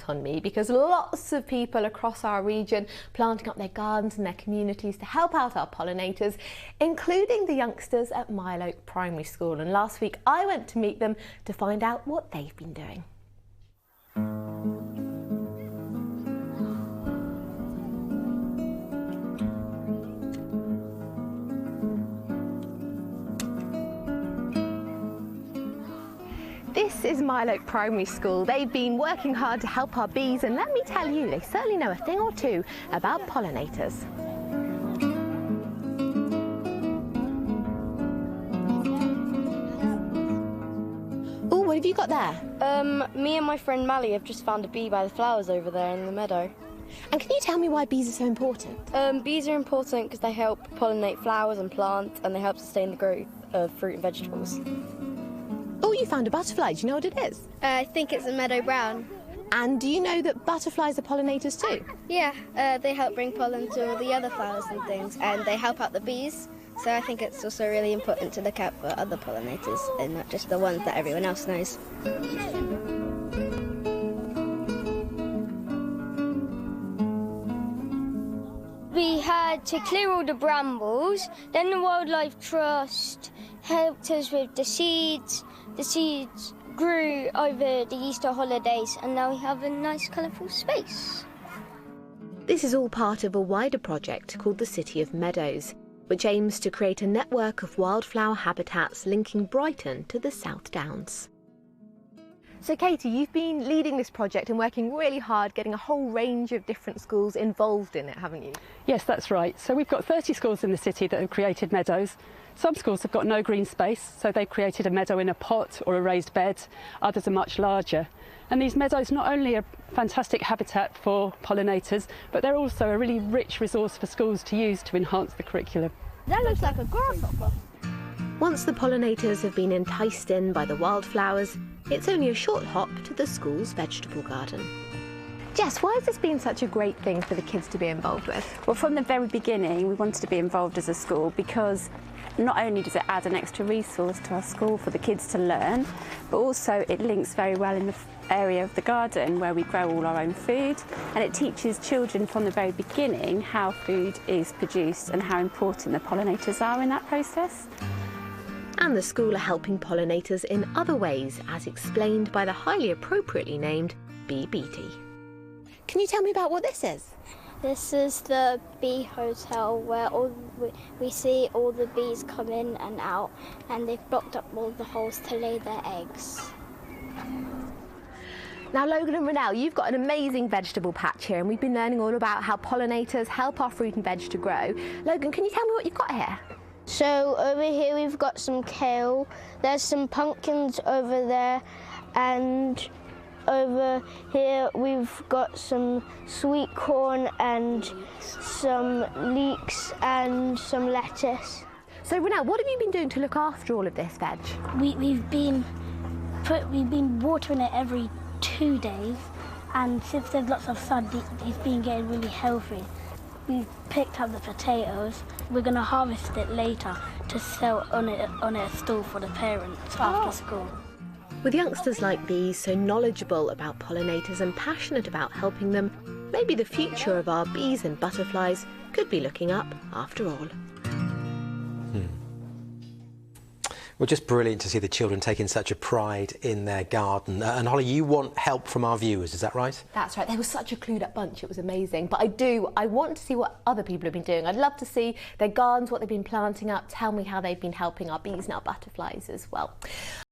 on me because lots of people across our region planting up their gardens and their communities to help out our pollinators, including the youngsters at Mile Oak Primary School. And last week I went to meet them to find out what they've been doing. This is Mile Oak Primary School. They've been working hard to help our bees, and let me tell you, they certainly know a thing or two about pollinators. Oh, what have you got there? Me and my friend Mally have just found a bee by the flowers over there in the meadow. And can you tell me why bees are so important? Bees are important because they help pollinate flowers and plants, and they help sustain the growth of fruit and vegetables. Oh, you found a butterfly. Do you know what it is? I think it's a meadow brown. And do you know that butterflies are pollinators too? Yeah, they help bring pollen to all the other flowers and things, and they help out the bees. So I think it's also really important to look out for other pollinators and not just the ones that everyone else knows. We had to clear all the brambles, then the Wildlife Trust helped us with the seeds. The seeds grew over the Easter holidays, and now we have a nice colourful space. This is all part of a wider project called the City of Meadows, which aims to create a network of wildflower habitats linking Brighton to the South Downs. So Katie, you've been leading this project and working really hard, getting a whole range of different schools involved in it, haven't you? Yes, that's right. So we've got 30 schools in the city that have created meadows. Some schools have got no green space, so they've created a meadow in a pot or a raised bed. Others are much larger. And these meadows not only are fantastic habitat for pollinators, but they're also a really rich resource for schools to use to enhance the curriculum. That looks like a grasshopper. Once the pollinators have been enticed in by the wildflowers, it's only a short hop to the school's vegetable garden. Jess, why has this been such a great thing for the kids to be involved with? Well, from the very beginning, we wanted to be involved as a school because not only does it add an extra resource to our school for the kids to learn, but also it links very well in the area of the garden where we grow all our own food, and it teaches children from the very beginning how food is produced and how important the pollinators are in that process. And the school are helping pollinators in other ways, as explained by the highly appropriately named BHee. Can you tell me about what this is? This is the bee hotel where we see all the bees come in and out, and they've blocked up all the holes to lay their eggs. Now Logan and Renelle, you've got an amazing vegetable patch here, and we've been learning all about how pollinators help our fruit and veg to grow. Logan, can you tell me what you've got here? So over here we've got some kale, there's some pumpkins over there, and over here we've got some sweet corn and some leeks and some lettuce. So Renelle, what have you been doing to look after all of this veg? We've been watering it every 2 days, and since there's lots of sun, it's been getting really healthy. We've picked up the potatoes. We're going to harvest it later to sell on a stall for the parents after school. With youngsters like these so knowledgeable about pollinators and passionate about helping them, maybe the future of our bees and butterflies could be looking up after all. Well, just brilliant to see the children taking such a pride in their garden. And Holly, you want help from our viewers, is that right? That's right. They were such a clued up bunch. It was amazing. But I want to see what other people have been doing. I'd love to see their gardens, what they've been planting up. Tell me how they've been helping our bees and our butterflies as well.